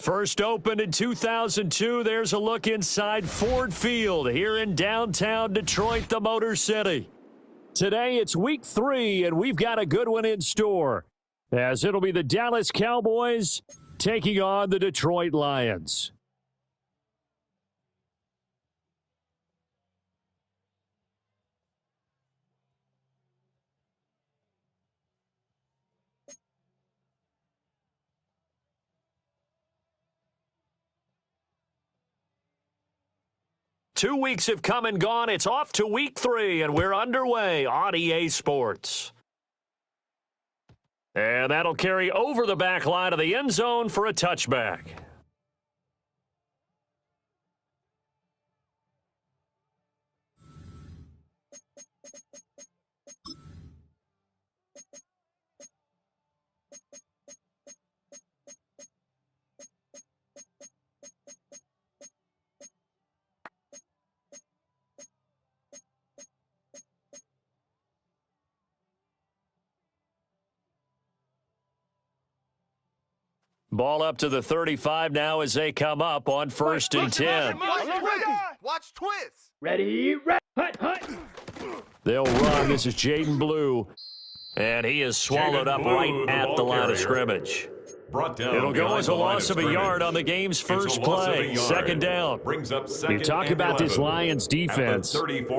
First opened in 2002, there's a look inside Ford Field here in downtown Detroit, the Motor City. Today it's week 3, and we've got a good one in store, as it'll be the Dallas Cowboys taking on the Detroit Lions. Two weeks have come and gone. It's off to week 3, and we're underway on EA Sports. And that'll carry over the back line of the end zone for a touchback. Ball up to the 35 now as they come up on 1st and 10. Watch twist. Ready, hut. They'll run. This is Jaden Blue. And he is swallowed up right at the line of scrimmage. It'll go as a loss of a yard on the game's first play. Second down. You talk about this Lions defense.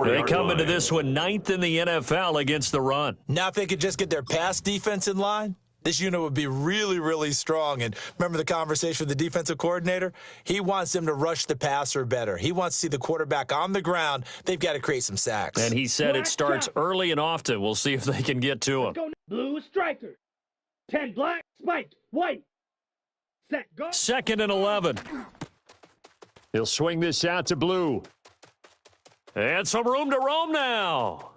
They come into this one 9th in the NFL against the run. Now if they could just get their pass defense in line, this unit would be really, really strong. And remember the conversation with the defensive coordinator? He wants them to rush the passer better. He wants to see the quarterback on the ground. They've got to create some sacks. And he said it starts early and often. We'll see if they can get to him. Blue striker. 10 black, spiked, white. Set, go. 2nd and 11. He'll swing this out to Blue. And some room to roam now.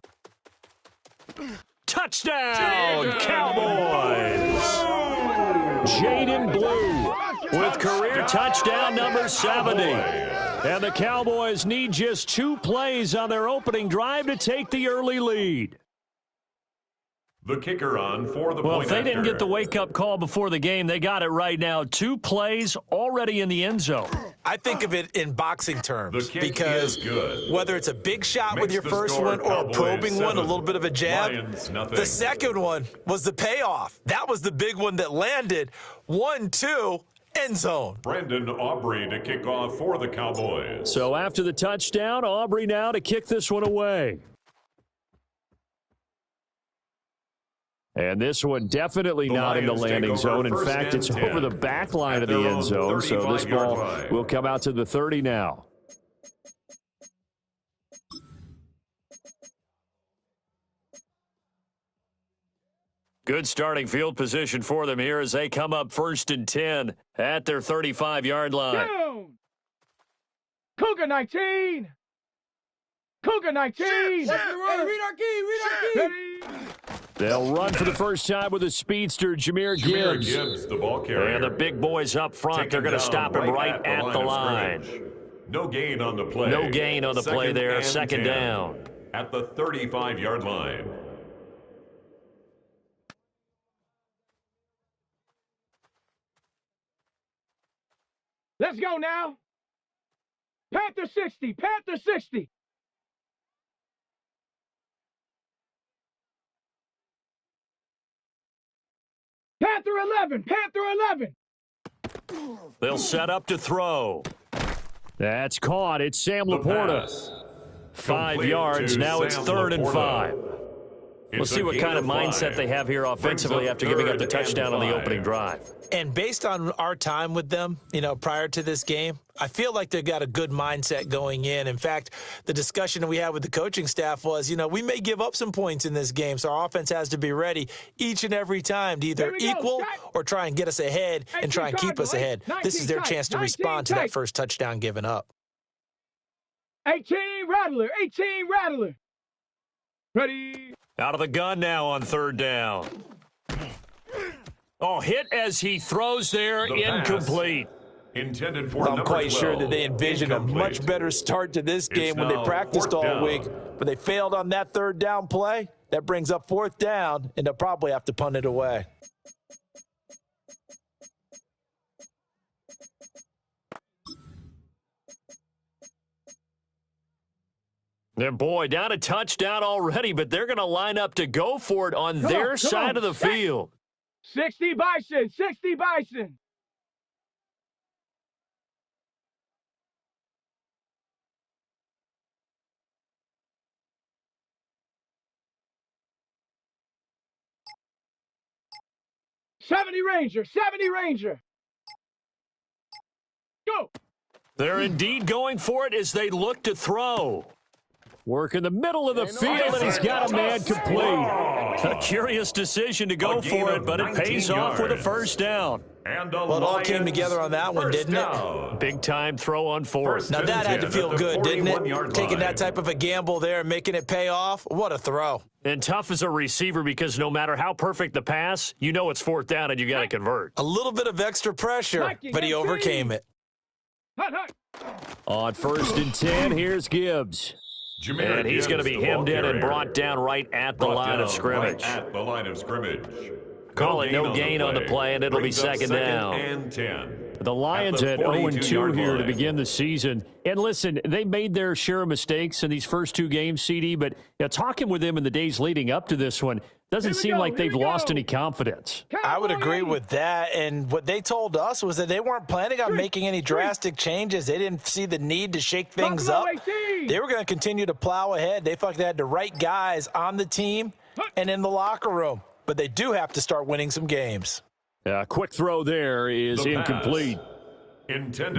Touchdown, Cowboys! Jaden Blue with career touchdown number 70. And the Cowboys need just 2 plays on their opening drive to take the early lead. The kicker on for the Well, point if they didn't after. get the wake-up call before the game, they got it right now. 2 plays already in the end zone. I think of it in boxing terms because good. whether it's a big shot Makes with your the first score one or a Cowboys probing 7, one, a little bit of a jab, Lions nothing. the second one was the payoff. That was the big one that landed. 1-2, end zone. Brandon Aubrey to kick off for the Cowboys. So after the touchdown, Aubrey now to kick this one away. And this one definitely not in the landing zone. In fact, it's over the back line of the end zone. So this ball will come out to the 30 now. Good starting field position for them here as they come up 1st and 10 at their 35-yard line. Down. Cougar 19. Cougar 19. Read our key. Ready. They'll run for the first time with a speedster, Jahmyr Gibbs. Gibbs, the ball carrier. And the big boys up front, they're going to stop him right at the line. No gain on the play. No gain on the play there. Second down. At the 35-yard line. Let's go now. Panther 60. Panther 60. Panther 11. Panther 11. They'll set up to throw. That's caught. It's Sam The Laporta. pass. 5 Complete yards. to Now it's Sam 3rd and Laporta. 5. We'll It's see a what gain kind of of mindset 5. they have here offensively Brings up after giving up the 3rd and touchdown on the 5. opening drive. And based on our time with them, prior to this game, I feel like they've got a good mindset going in. In fact, the discussion that we had with the coaching staff was, we may give up some points in this game, so our offense has to be ready each and every time to either equal or try and get us ahead and try and keep us ahead. This is their chance to respond to that first touchdown given up. 18 Rattler. 18 Rattler. Ready. Out of the gun now on 3rd down. Oh, hit as he throws there, The pass. incomplete. Intended for Well, I'm number quite 12. sure that they envisioned a much better start to this game when they now practiced 4th all down. week, but they failed on that 3rd down play. That brings up 4th down, and they'll probably have to punt it away. And boy, down a touchdown already, but they're going to line up to go for it on their side of the field. 60 Bison, 60 Bison. '70 Ranger, 70 Ranger. Go. They're indeed going for it as they look to throw. Work in the middle of the field, and he's got a man complete. A curious decision to go for it, but it pays off with a first down. Well, it all came together on that one, didn't it? Big-time throw on fourth. Now, that had to feel good, didn't it? Taking that type of a gamble there and making it pay off. What a throw. And tough as a receiver because no matter how perfect the pass, you know it's fourth down and you got to convert. A little bit of extra pressure, but he overcame it. On 1st and 10, here's Gibbs. And he's going to be hemmed in and brought down right at the line of scrimmage. Call it no gain on the play, and it'll be second down. And 10. The Lions at 0-2 here to begin the season. And listen, they made their share of mistakes in these first two games, CD, but talking with them in the days leading up to this one, doesn't seem like they've lost any confidence. I would agree with that. And what they told us was that they weren't planning on making any drastic changes. They didn't see the need to shake things up. They were going to continue to plow ahead. They felt like they had the right guys on the team and in the locker room. But they do have to start winning some games. Quick throw there is incomplete.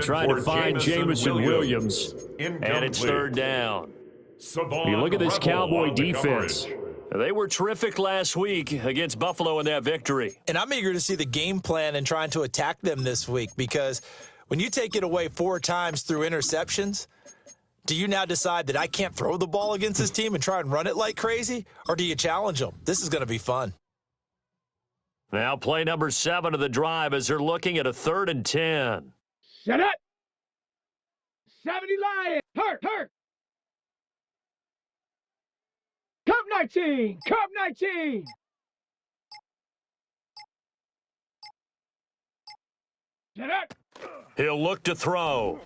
Trying to find Jamison Williams. And it's third down. You look at this Cowboy defense. They were terrific last week against Buffalo in that victory. And I'm eager to see the game plan and trying to attack them this week, because when you take it away 4 times through interceptions, do you now decide that I can't throw the ball against this team and try and run it like crazy? Or do you challenge them? This is going to be fun. Now play number 7 of the drive as they're looking at a 3rd and 10. Set up. 70 Lions. Hurt. Cup 19. Cup 19. Set up. He'll look to throw.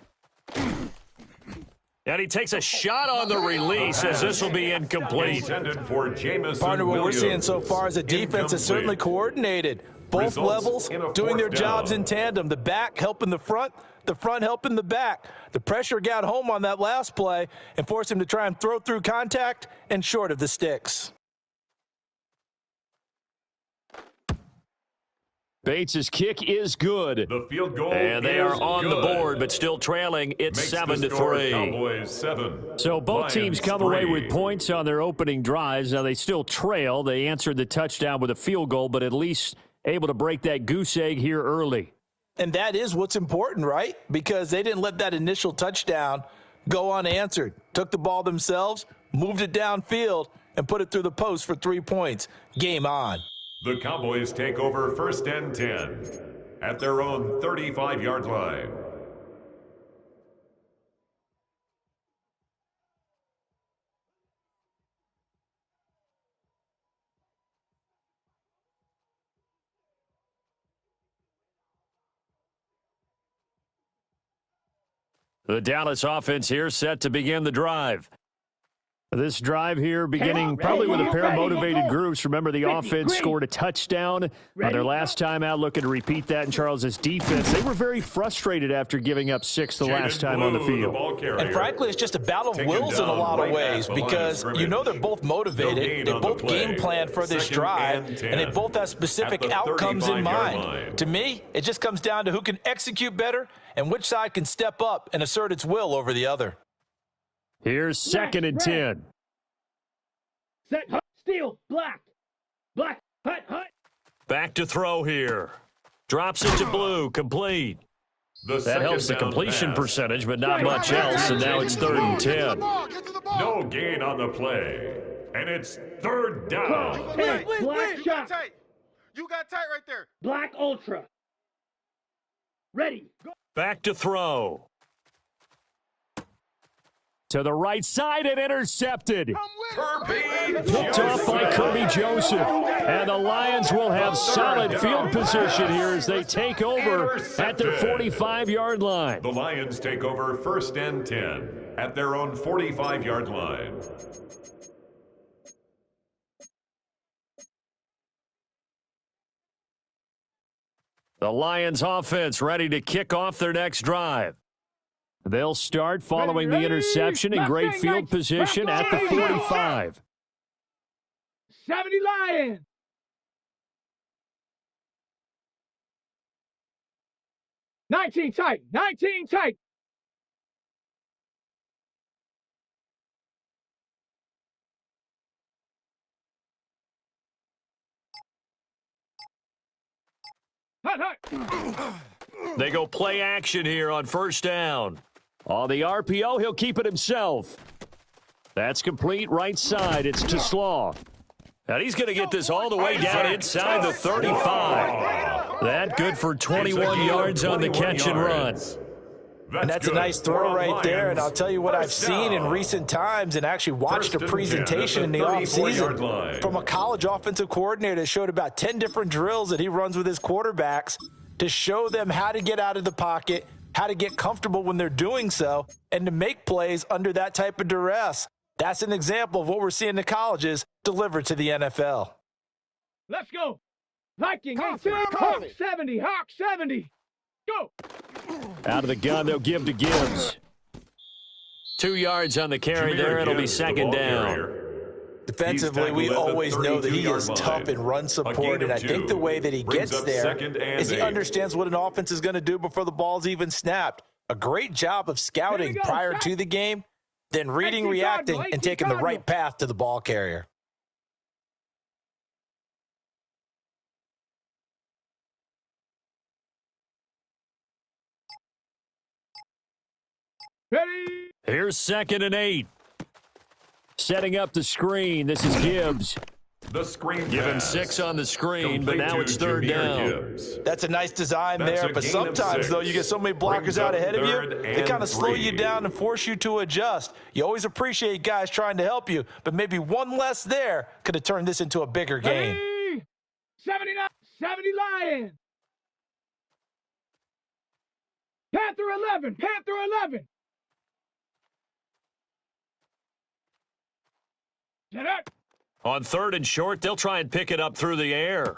And he takes a shot on the release as this will be incomplete. Partner, what we're seeing so far is a defense is certainly coordinated. Both levels doing their jobs in tandem. The back helping the front helping the back. The pressure got home on that last play and forced him to try and throw through contact and short of the sticks. Bates' kick is good. The field goal and they are on the board, but still trailing. It's 7-3. So both teams come away with points on their opening drives. Now they still trail. They answered the touchdown with a field goal, but at least able to break that goose egg here early. And that is what's important, right? Because they didn't let that initial touchdown go unanswered. Took the ball themselves, moved it downfield, and put it through the post for 3 points. Game on. The Cowboys take over 1st and 10 at their own 35-yard line. The Dallas offense here set to begin the drive. This drive here beginning probably with a pair of motivated groups. Remember, the offense scored a touchdown on their last time out, looking to repeat that in Charles's defense. They were very frustrated after giving up 6 the last time on the field. And frankly, it's just a battle of wills in a lot of ways, because you know they're both motivated. They both game planned for this drive, and they both have specific outcomes in mind. To me, it just comes down to who can execute better and which side can step up and assert its will over the other. Here's 2nd and 10. Set, hut, steal, black, hut. Back to throw here. Drops it to Blue, complete. That helps the completion percentage, but not much else, and now it's 3rd and 10. No gain on the play, and it's 3rd down. Black shot. You got tight right there. Black ultra. Ready. Go. Back to throw. To the right side and intercepted. Kirby Picked off by Kirby Joseph. And the Lions will have solid field position here as they take over at their 45-yard line. The Lions take over 1st and 10 at their own 45-yard line. The Lions offense ready to kick off their next drive. They'll start following the interception in great field position at the 45. 70 Lions. Nineteen tight. 19 tight. Hut, hut. They go play action here on 1st down. On the RPO, he'll keep it himself. That's complete right side. It's to Slaw. And he's going to get this all the way down inside the 35. That good for 21 yards on the catch and run. And that's a nice throw right there. And I'll tell you what I've seen in recent times and actually watched a presentation in the offseason from a college offensive coordinator that showed about 10 different drills that he runs with his quarterbacks to show them how to get out of the pocket, how to get comfortable when they're doing so, and to make plays under that type of duress. That's an example of what we're seeing in colleges delivered to the NFL. Let's go. Viking, Hawk 70, Hawk 70. Go. Out of the gun, they'll give to Gibbs. 2 yards on the carry there. It'll be 2nd down. Defensively, we always know that he is tough in run support, and I think the way that he gets there is he understands what an offense is going to do before the ball's even snapped. A great job of scouting prior to the game, then reading, reacting, and taking the right path to the ball carrier. Ready. Here's 2nd and 8. Setting up the screen. This is Gibbs. The screen Give him pass. 6 on the screen, but Complete now to it's 3rd down. Gibbs. That's a nice design That's there, a but gain of sometimes, 6. though, you get so many blockers Brings out up ahead of you, 3rd they kind of and slow you 3. down and force you to adjust. You always appreciate guys trying to help you, but maybe one less there could have turned this into a bigger game. Ready. 79, 70 Lions. Panther 11, Panther 11. Set up. On 3rd and short, they'll try and pick it up through the air.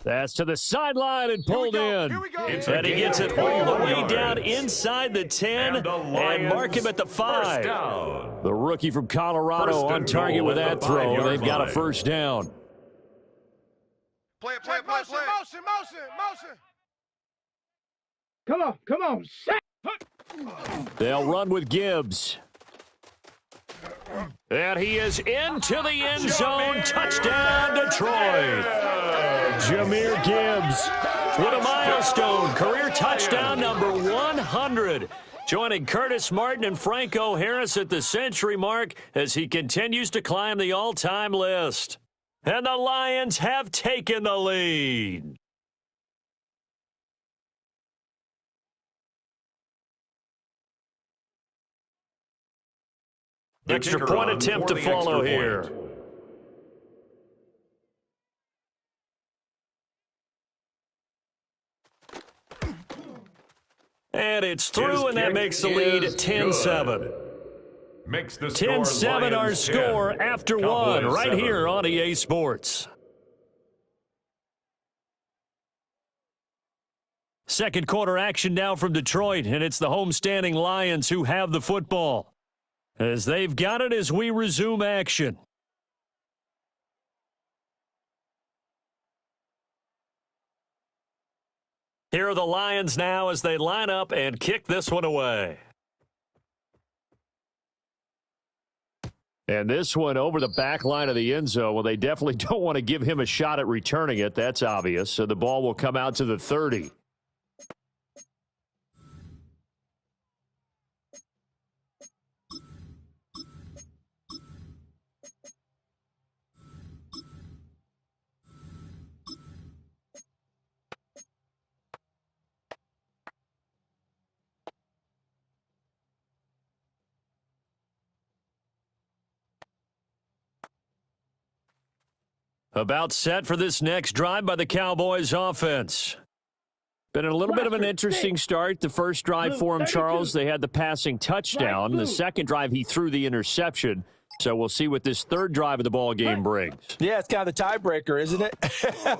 That's to the sideline and pulled in. Here we go. And he gets it all the way down inside the 10 and mark him at the 5. The rookie from Colorado on target with that throw. They've got a 1st down. Play. Motion. Come on. Set. They'll run with Gibbs. And he is into the end zone. Touchdown, Detroit. Jahmyr Gibbs with a milestone. Career touchdown number 100. Joining Curtis Martin and Franco Harris at the century mark as he continues to climb the all-time list. And the Lions have taken the lead. Extra point attempt to follow here. And it's through, and that makes the lead 10-7. 10-7 our score after one right here on EA Sports. Second quarter action now from Detroit, and it's the homestanding Lions who have the football. As they've got it as we resume action. Here are the Lions now as they line up and kick this one away. And this one over the back line of the end zone. Well, they definitely don't want to give him a shot at returning it. That's obvious. So the ball will come out to the 30. About set for this next drive by the Cowboys offense. Been a little bit of an interesting start. The first drive for him, Charles, they had the passing touchdown. The second drive, he threw the interception. So we'll see what this third drive of the ball game brings. Yeah, it's kind of the tiebreaker, isn't it?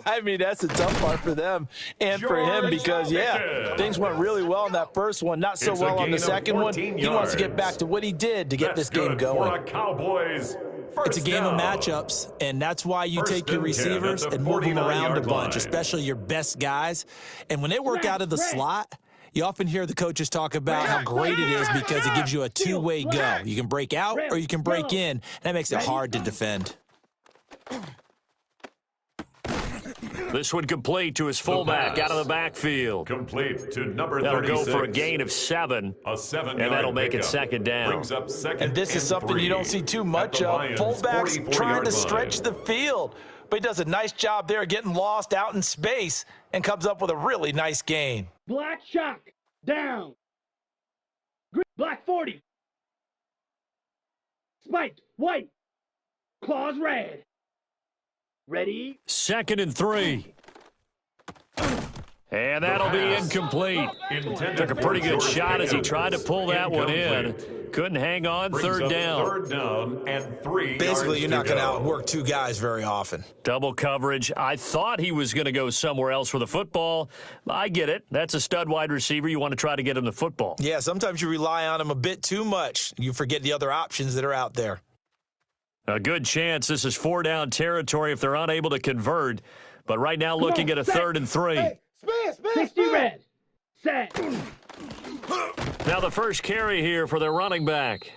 I mean, that's the tough part for them and for him because, things went really well in that first one, not so well on the second one. He wants to get back to what he did to get this game going. It's a game of matchups, and that's why you take your receivers and move them around a bunch, especially your best guys. And when they work out of the slot, you often hear the coaches talk about how great it is because it gives you a two-way go. You can break out or you can break in. That makes it hard to defend. This one complete to his fullback out of the backfield. Complete to number 36. That'll go for a gain of 7. And that'll make it second down. And this is something you don't see too much of. Fullbacks trying to stretch the field. But he does a nice job there getting lost out in space and comes up with a really nice gain. Black shock. Down. Black 40. Spiked. White. Claws red. Ready? 2nd and 3. And that'll be incomplete. Took a pretty good shot as he tried to pull that one in. Couldn't hang on. Third down. Third down and 3. Basically, you're not going to outwork two guys very often. Double coverage. I thought he was going to go somewhere else for the football. I get it. That's a stud wide receiver. You want to try to get him the football. Yeah, sometimes you rely on him a bit too much. You forget the other options that are out there. A good chance this is 4-down territory if they're unable to convert. But right now looking at a 3rd and 3. Hey, 60 red. Set. Now the first carry here for their running back.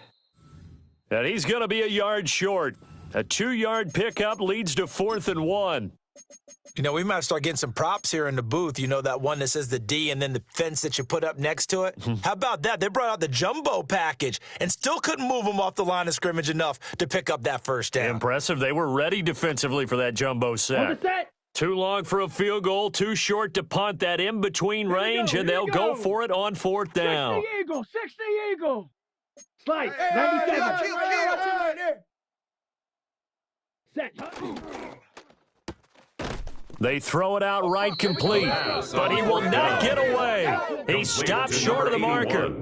And he's going to be a yard short. A 2-yard pickup leads to 4th and 1. You know, we might start getting some props here in the booth. You know, that one that says the D and then the fence that you put up next to it? How about that? They brought out the jumbo package and still couldn't move them off the line of scrimmage enough to pick up that first down. Impressive. They were ready defensively for that jumbo set. Too long for a field goal, too short to punt. That in-between range, and they'll go for it on 4th down. 60 Eagle. Slice. 97. Set. They throw it out right complete, but he will not get away. He stopped short of the marker.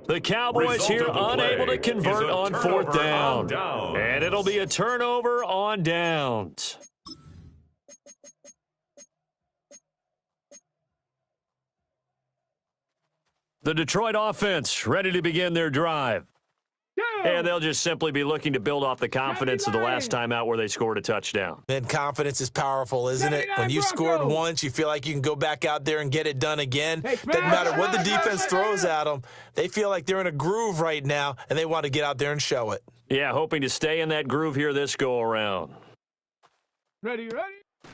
The Cowboys here unable to convert on 4th down. And it'll be a turnover on downs. The Detroit offense ready to begin their drive. And they'll just simply be looking to build off the confidence of the last time out where they scored a touchdown. And confidence is powerful, isn't it? When you scored once, you feel like you can go back out there and get it done again. Doesn't matter what the defense throws at them. They feel like they're in a groove right now, and they want to get out there and show it. Yeah, hoping to stay in that groove here this go-around. Ready.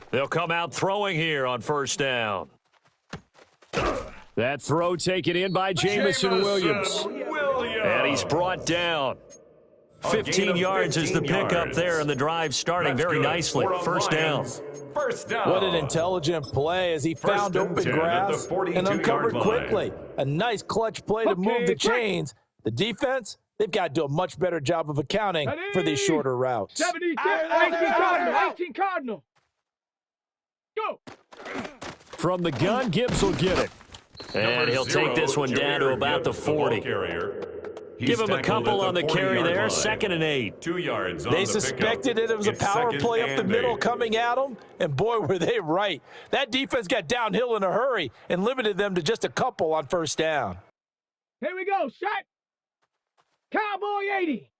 They'll come out throwing here on 1st down. That throw taken in by Jameson Williams. And he's brought down. 15 yards is the pickup there, and the drive starting very nicely. 1st down. What an intelligent play as he found open grass and uncovered quickly. A nice clutch play to move the chains. The defense, they've got to do a much better job of accounting for these shorter routes. 18 Cardinal. Go. From the gun, Gibbs will get it. And he'll take this one down to about the 40. Give him a couple on the carry there. 2nd and 8. 2 yards on They the suspected it was a power play up the middle coming at them, and boy, were they right. That defense got downhill in a hurry and limited them to just a couple on 1st down. Here we go, shot. Cowboy 80.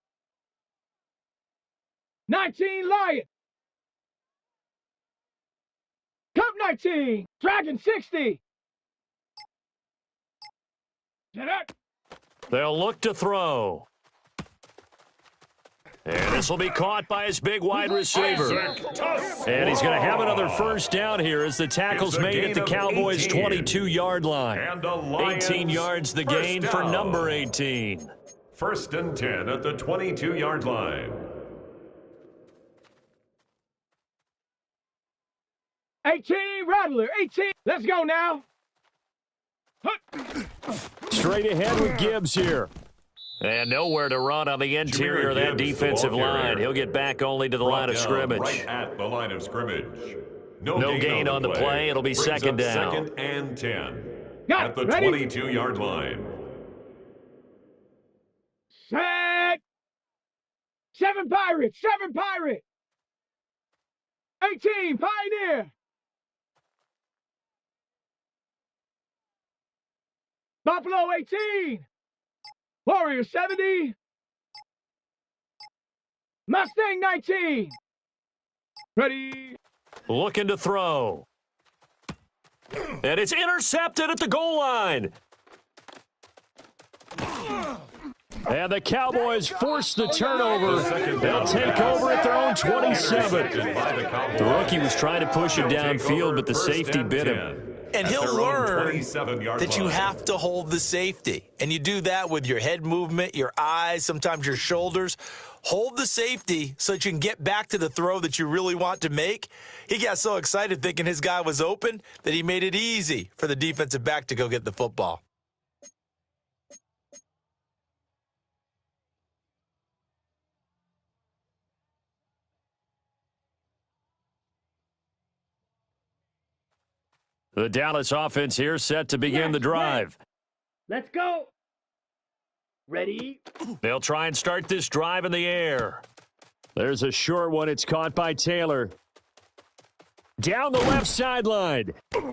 19 Lion. Cup 19. Dragon 60. They'll look to throw. And this will be caught by his big wide receiver. And he's going to have another 1st down here as the tackle's made at the Cowboys' 22-yard line. 18 yards the gain for number 18. 1st and 10 at the 22-yard line. 18 Rattler. 18. Let's go now. Straight ahead with Gibbs here. And nowhere to run on the interior of that defensive line. He'll get back only to the line of scrimmage. Right at the line of scrimmage. No gain on the play. It'll be second down. Second and 10 Got at the ready. 22-yard line. Set. 7 Pirates. 7 Pirates. 18 Pioneer. Buffalo 18. Warrior 70. Mustang 19. Ready. Looking to throw. And it's intercepted at the goal line. And the Cowboys force the turnover. They'll take over at their own 27. The rookie was trying to push it downfield, but the safety bit him. And he'll learn that you have to hold the safety. And you do that with your head movement, your eyes, sometimes your shoulders. Hold the safety so that you can get back to the throw that you really want to make. He got so excited thinking his guy was open that he made it easy for the defensive back to go get the football. The Dallas offense here set to begin the drive. Let's go. Ready. They'll try and start this drive in the air. There's a short one. It's caught by Taylor. Down the left sideline.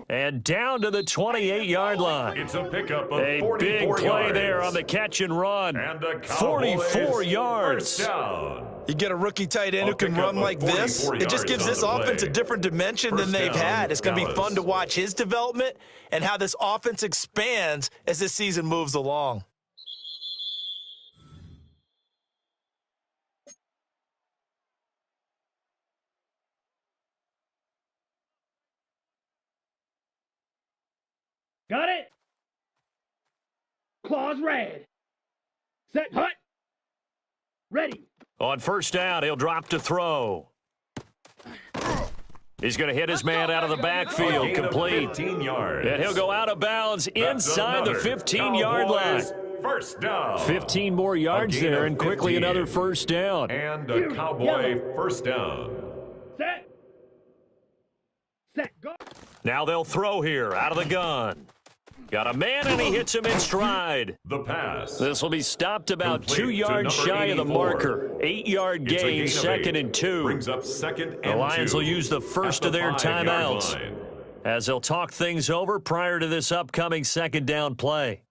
And down to the 28-yard line. It's a pickup of a 44 big play yards. there on the catch and run. And the 44 yards. First down. You get a rookie tight end who can run like this, it just gives this offense a different dimension than they've had. It's going to be fun to watch his development and how this offense expands as this season moves along. Got it. Claws red. Set hut. Ready. On first down, he'll drop to throw. He's going to hit his man out of the backfield, complete. 15 yards. And he'll go out of bounds inside the 15-yard line. First down. 15 more yards there, and quickly 15. another first down. And a Cowboy first down. Set. Set. Go. Now they'll throw here, out of the gun. Got a man, and he hits him in stride. The pass. This will be stopped about Complete 2 yards to number shy of the 84. marker. 8-yard It's a gain, of second 8. and 2. Brings up second and 2. The Lions will use the first at of their 5-yard timeouts line. as they'll talk things over prior to this upcoming second down play.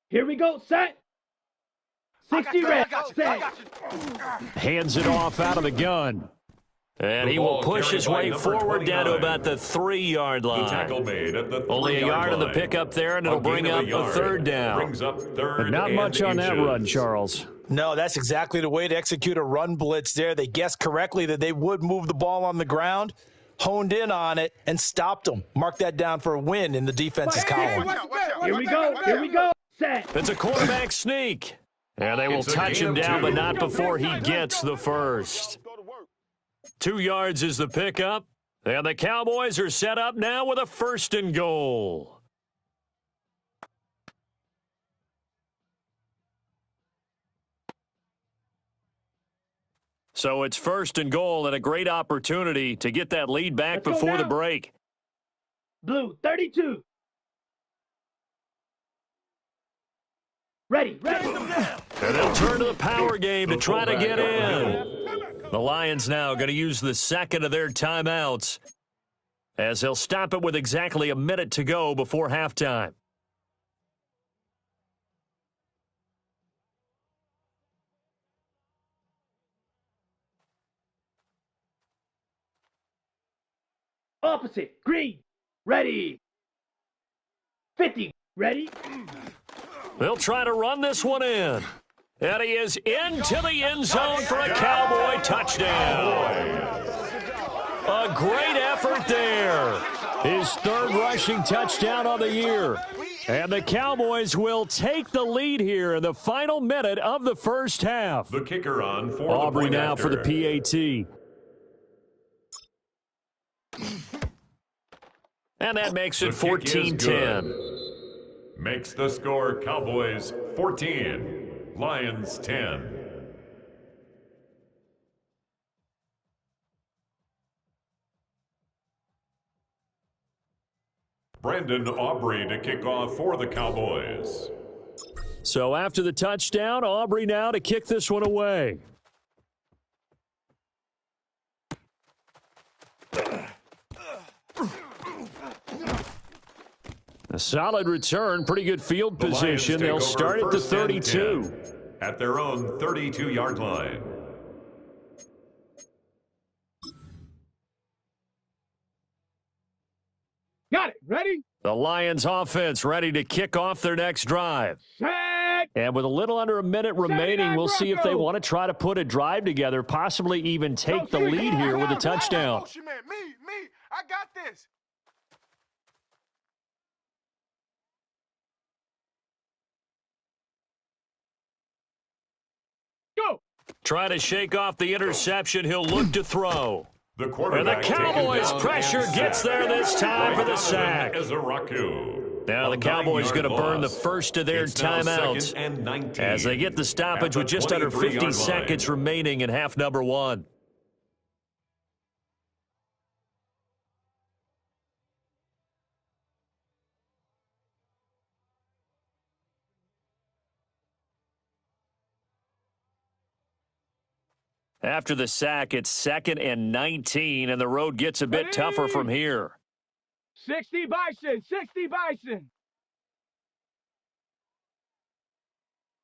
Here we go. Set. 60 red. Set. Hands it off out of the gun. And The he will ball push carried his by way number forward down to 29. about the 3-yard The tackle line. made at the 3-yard Only a yard on the line. pickup there, and it'll A gain bring of up a yard. a third down. Brings up third But not and much on that inches. run, Charles. No, that's exactly the way to execute a run blitz there. They guessed correctly that they would move the ball on the ground, honed in on it, and stopped them. Mark that down for a win in the defense's column. Here we go. Here we go. Set. It's a quarterback sneak. And they will It's a touch gain him of down, 2. but not before he gets the first. 2 yards is the pickup. And the Cowboys are set up now with a first and goal. So it's first and goal and a great opportunity to get that lead back Let's go before the now. break. Blue 32. Ready. Ready. And they'll turn to the power game to try to get in. The Lions now going to use the second of their timeouts as they'll stop it with exactly a minute to go before halftime. Opposite. Green. Ready. 50. Ready. They'll try to run this one in. And he is into the end zone for a Cowboy touchdown. A great effort there. His third rushing touchdown of the year. And the Cowboys will take the lead here in the final minute of the first half. The kicker on for Aubrey the point now after. for the PAT. And that makes it 14-10. Makes the score Cowboys 14, Lions 10. Brandon Aubrey to kick off for the Cowboys. So after the touchdown, Aubrey now to kick this one away. A solid return, pretty good field position. They'll start at the 32. At their own 32-yard line. Got it. Ready? The Lions offense ready to kick off their next drive. Set. And with a little under a minute remaining, we'll see if they want to try to put a drive together, possibly even take the lead here with a touchdown. Me. I got this. Go. Trying to shake off the interception. He'll look to throw. The And the quarterback Cowboys pressure gets there this time for the sack. Ezaraku. Now the Cowboys going to burn the first of their timeouts as they get the stoppage with just under 50 seconds remaining in half number one. After the sack, it's 2nd and 19, and the road gets a bit tougher from here. 60 Bison. 60 Bison.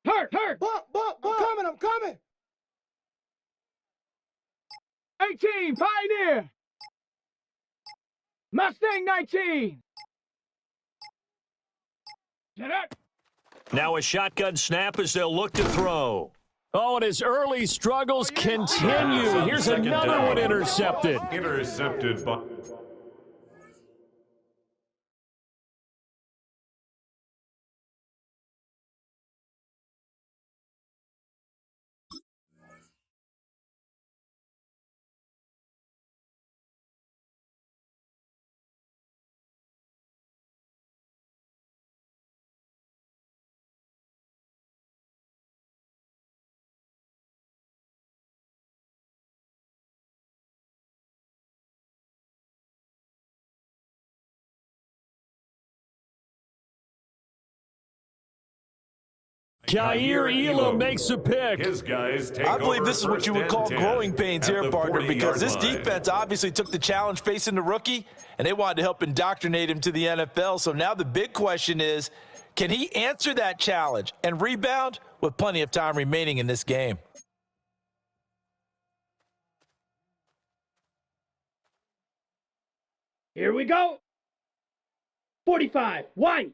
Hurt. I'm coming. 18 Pioneer. Mustang 19. Set up. Now a shotgun snap as they'll look to throw. Oh, and his early struggles continue. Here's another one intercepted. Intercepted by... Kaiir Elam makes a pick. His guys take I believe over this is what you would call 1st and growing 10 pains at here, the partner, because 40-yard this line. defense obviously took the challenge facing the rookie, and they wanted to help indoctrinate him to the NFL. So now the big question is, can he answer that challenge and rebound with plenty of time remaining in this game? Here we go. 45 White.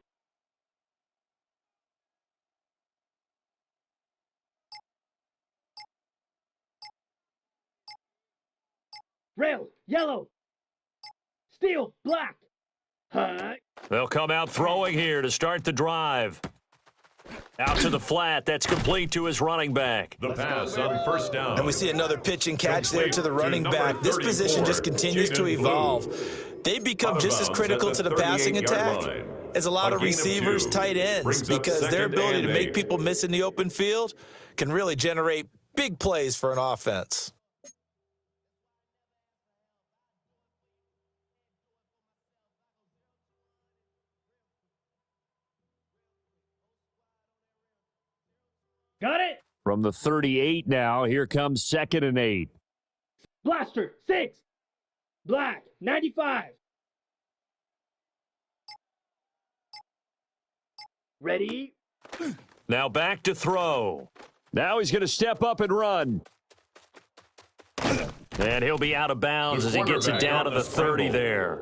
Rail, yellow. Steel, black. Hut. They'll come out throwing here to start the drive. Out to the flat. That's complete to his running back. The pass on 1st down. And we see another pitch and catch there to the running back. This position just continues to evolve. They become just as critical to the passing attack as a lot of receivers, tight ends, because their ability to make people miss in the open field can really generate big plays for an offense. Got it. From the 38 now, here comes 2nd and 8. Blaster, 6. Black, 95. Ready? Now back to throw. Now he's going to step up and run. And he'll be out of bounds as he gets it down to the 30 there.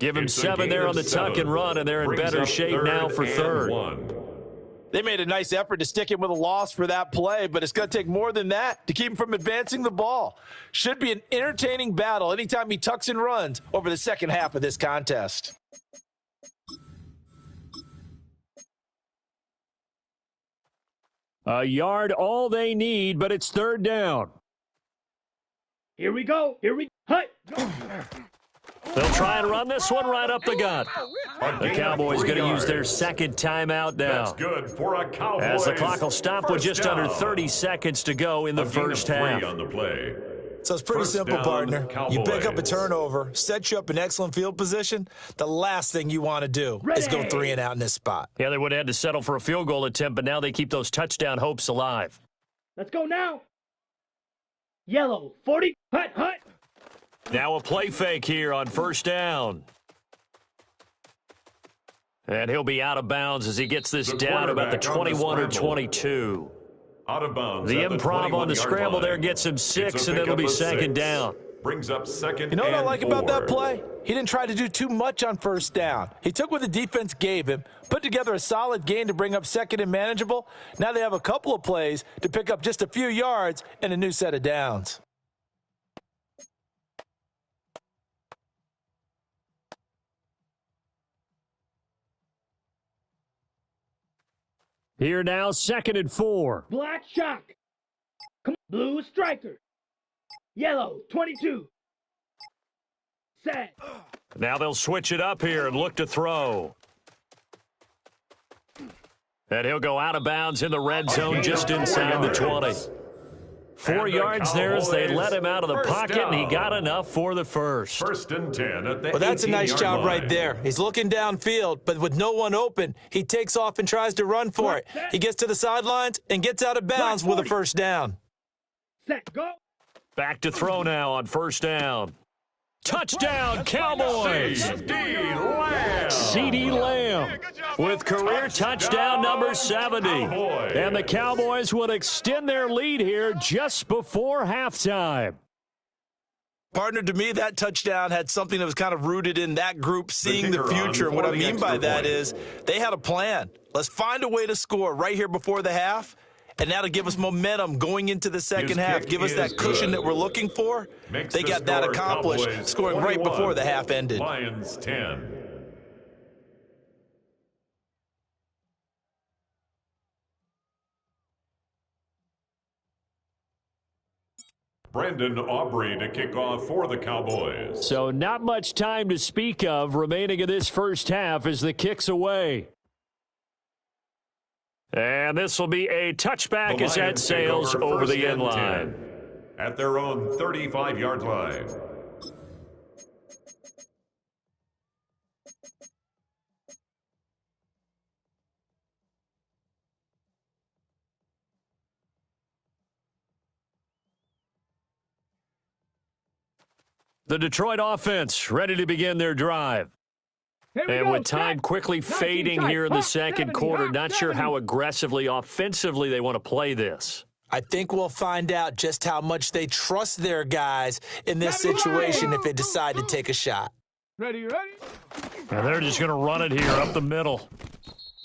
Give him 7 there on the tuck and run, and they're in better shape now for 3rd. They made a nice effort to stick him with a loss for that play, but it's going to take more than that to keep him from advancing the ball. Should be an entertaining battle anytime he tucks and runs over the second half of this contest. A yard all they need, but it's third down. Here we go. Hut. They'll try and run this one right up the gut. The Cowboys going to use their second timeout now. That's good for a Cowboys. As the clock will stop with just under 30 seconds to go in the first half. On the play. So it's pretty simple, partner. You pick up a turnover, set you up in excellent field position. The last thing you want to do is go 3 and out in this spot. Yeah, they would have had to settle for a field goal attempt, but now they keep those touchdown hopes alive. Let's go now. Yellow, 40, hut. Now a play fake here on first down. And he'll be out of bounds as he gets this down about the 21 or 22. Out of bounds. The improv on the scramble there gets him 6, and it'll be second down. Brings up second. You know what I like 4. about that play? He didn't try to do too much on first down. He took what the defense gave him, put together a solid gain to bring up second and manageable. Now they have a couple of plays to pick up just a few yards and a new set of downs. Here now, second and 4. Black shock. Come on. Blue striker. Yellow, 22. Set. Now they'll switch it up here and look to throw. And he'll go out of bounds in the red zone just inside the 20. 4 yards there as they let him out of the pocket, and he got enough for the first. First and 10 at the Well, that's a nice job line. right there. He's looking downfield, but with no one open, he takes off and tries to run for it. He gets to the sidelines and gets out of bounds with a first down. Set, go. Back to throw now on first down. Touchdown, Cowboys! CeeDee Lamb with career touchdown number 70. And the Cowboys would extend their lead here just before halftime. Partner, to me, that touchdown had something that was kind of rooted in that group seeing the future. And what I mean by that is they had a plan. Let's find a way to score right here before the half. And now to give us momentum going into the second half, give us that cushion that we're looking for. They got that accomplished, scoring right before the half ended. Lions 10. Brandon Aubrey to kick off for the Cowboys. So not much time to speak of remaining in this first half as the kick's away. And this will be a touchback as that sails over the end line. At their own 35-yard line. The Detroit offense ready to begin their drive. And with time quickly fading here in the second quarter, not sure how aggressively, offensively they want to play this. I think we'll find out just how much they trust their guys in this situation if they decide to take a shot. Ready. And they're just going to run it here up the middle.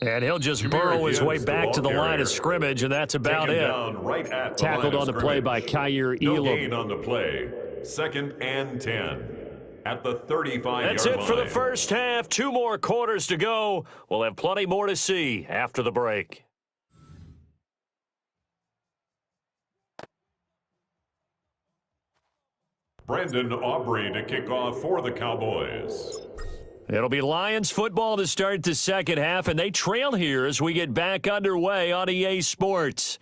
And he'll just burrow his way back to the line of scrimmage, and that's about it. Right at Tackled on the play by Kaiir Elam. No gain on the play. Second and 10. At the 35-yard line. That's it for the first half. 2 more quarters to go. We'll have plenty more to see after the break. Brandon Aubrey to kick off for the Cowboys. It'll be Lions football to start the second half, and they trail here as we get back underway on EA Sports.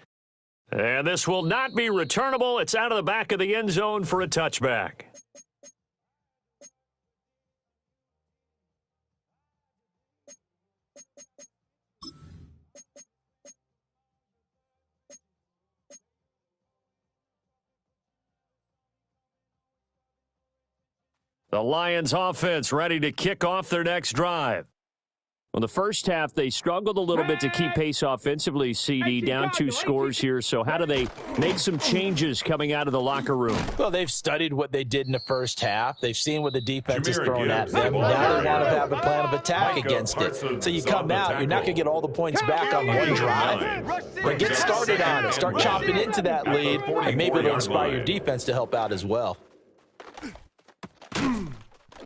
And this will not be returnable. It's out of the back of the end zone for a touchback. The Lions offense ready to kick off their next drive. Well, the first half, they struggled a little bit to keep pace offensively, CD, down 2 scores here. So how do they make some changes coming out of the locker room? Well, they've studied what they did in the first half. They've seen what the defense has thrown at them. Now they want to have a plan of attack against it. So you come out, you're not going to get all the points back on one drive. But get started on it. Start chopping into that lead, and maybe it'll inspire your defense to help out as well.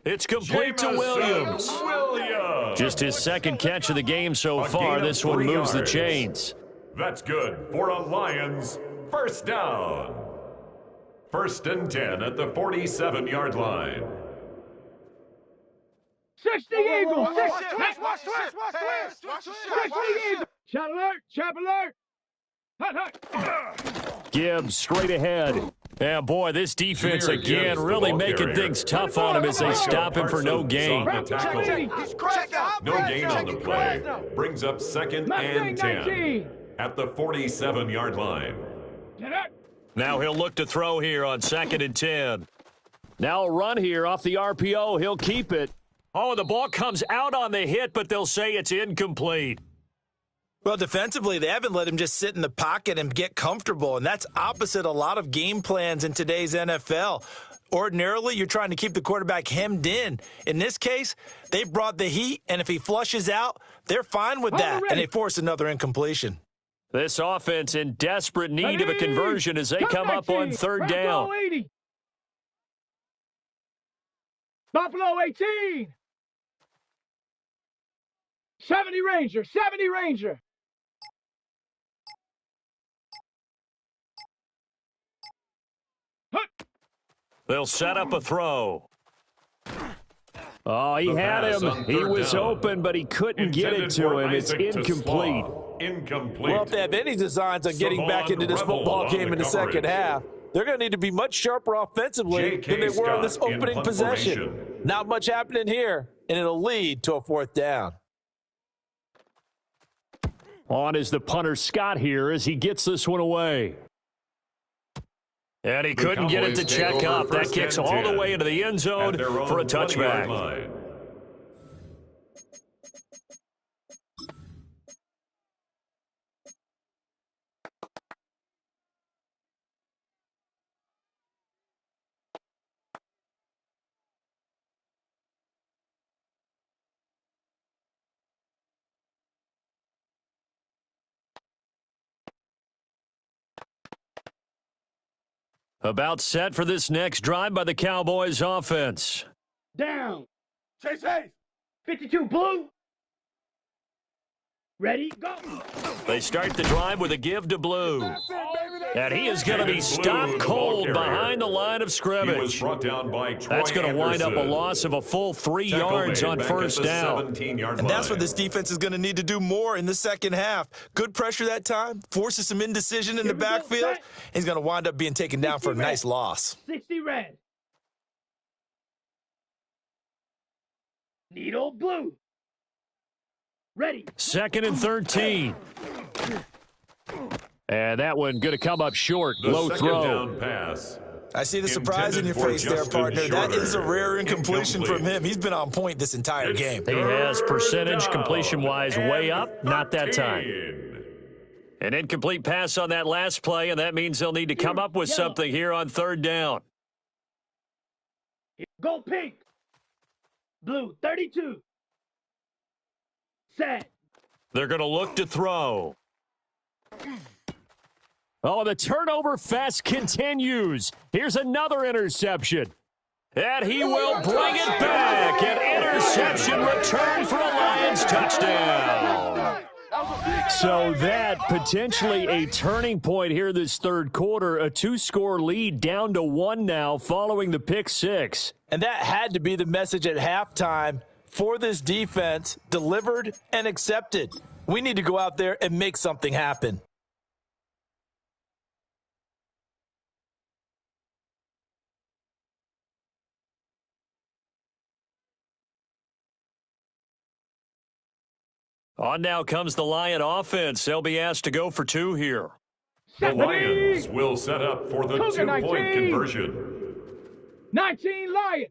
It's complete to Williams. Just his second catch of the game so far. This one moves the chains. That's good for a Lions first down. 1st and 10 at the 47-yard line. 60 Eagles! 60! Watch this! 60 Eagles! Chat alert! Chat alert! Hut! Gibbs straight ahead. And boy, this defense Jahmyr again Gibbs, really the ball making carrier. things tough on him as they stop him for no gain. The tackle. No gain on the play. Brings up 2nd and 10 at the 47-yard line. Now he'll look to throw here on 2nd and 10. Now a run here off the RPO. He'll keep it. Oh, the ball comes out on the hit, but they'll say it's incomplete. Well, defensively, they haven't let him just sit in the pocket and get comfortable, and that's opposite a lot of game plans in today's NFL. Ordinarily, you're trying to keep the quarterback hemmed in. In this case, they brought the heat, and if he flushes out, they're fine with that, and they force another incompletion. This offense in desperate need of a conversion as they come up on 3rd down. 80. Buffalo 18. 70 Ranger. 70 Ranger. They'll set up a throw. Oh, he had him. He was open, but he couldn't get it to him. It's incomplete. Well, if they have any designs on getting back into this football game in the second half, they're going to need to be much sharper offensively than they were on this opening possession. Not much happening here, and it'll lead to a 4th down. On is the punter Scott here as he gets this one away. And he couldn't get it to check up. That kicks all the way into the end zone for a touchback. About set for this next drive by the Cowboys offense. Down. Chase. 52 Blue. Ready, go. They start the drive with a give to Blue. And he is going to be stopped cold behind the line of scrimmage. That's going to wind up a loss of a full 3 yards on 1st down. And that's what this defense is going to need to do more in the second half. Good pressure that time, forces some indecision in the backfield. He's going to wind up being taken down for a nice loss. 60 Red. Needle Blue. Ready. 2nd and 13. And that one going to come up short. Low throw. Down pass. I see the surprise in your face there, partner. That is a rare incompletion from him. He's been on point this entire game. He has percentage completion-wise way up. Not that time. An incomplete pass on that last play, and that means they'll need to come up with something here on 3rd down. Go pink. Blue 32. Set. They're going to look to throw. Oh, the turnover fest continues. Here's another interception. And he will bring it back. An interception return for a Lions touchdown. So that potentially a turning point here this 3rd quarter. A 2-score lead down to 1 now following the pick 6. And that had to be the message at halftime for this defense, delivered and accepted. We need to go out there and make something happen. On now comes the Lion offense. They'll be asked to go for 2 here. The Lions will set up for the 2-point conversion. 19 Lion.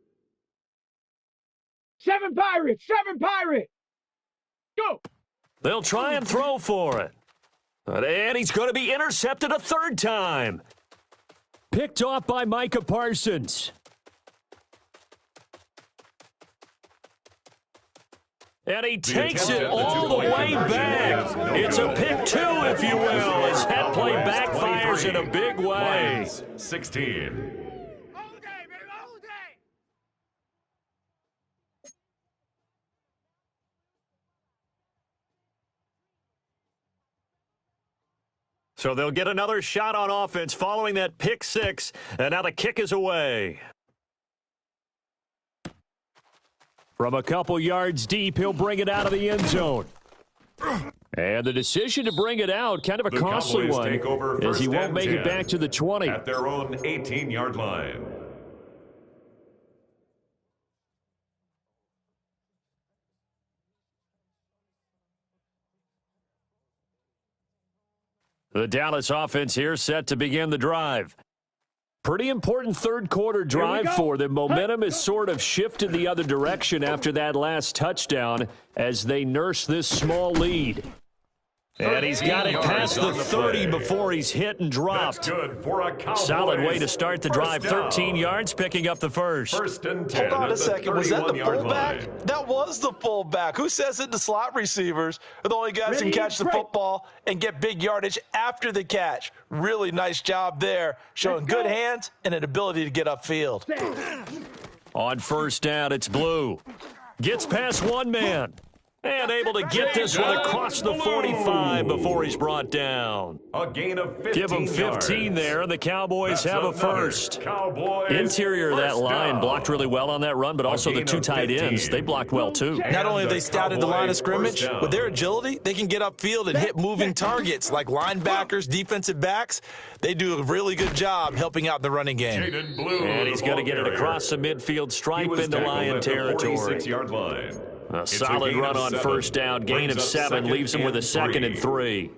7 Pirates. 7 Pirates. Go. They'll try and throw for it. And he's going to be intercepted a 3rd time. Picked off by Micah Parsons. And he takes it all the way back. It's a pick 2, if you will, as that play backfires in a big way. 16. So they'll get another shot on offense following that pick six, and now the kick is away. From a couple yards deep, he'll bring it out of the end zone. And the decision to bring it out, kind of a costly one, as he won't make it back to the 20. At their own 18-yard line. The Dallas offense here set to begin the drive. Pretty important third quarter drive for them. Momentum has sort of shifted the other direction after that last touchdown as they nurse this small lead. And he's got it past the 30 before he's hit and dropped. Solid way to start the drive. 13 yards, picking up the first. Hold on a second. Was that the fullback? That was the fullback. Who says it? The slot receivers are the only guys who can catch the football and get big yardage after the catch. Really nice job there, showing good hands and an ability to get upfield. On first down, it's Blue. Gets past one man. And able to get this one across the 45 before he's brought down. A gain of 15 Give him 15 yards. There, and the Cowboys have a first. Interior of that line blocked really well on that run, but also the two tight ends, they blocked well too. Not only have they scouted the line of scrimmage, with their agility, they can get upfield and hit moving targets like linebackers, defensive backs. They do a really good job helping out the running game. And he's going to get it across the midfield stripe into Lion territory. 46-yard line. A solid run on first down. Gain of 7 leaves him with a 2nd and 3.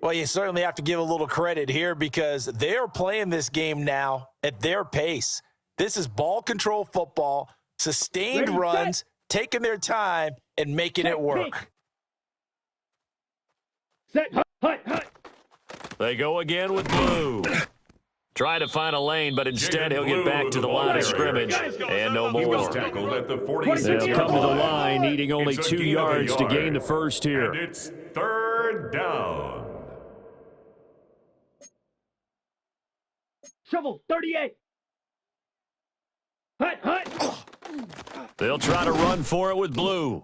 Well, you certainly have to give a little credit here because they're playing this game now at their pace. This is ball control football, sustained runs, taking their time, and making it work. Set, hut. They go again with Blue. Try to find a lane, but instead he'll get back to the line of scrimmage and no more. They'll come to the line, needing only 2 yards to gain the first here. And it's third down. Shovel, 38. Hut. They'll try to run for it with Blue.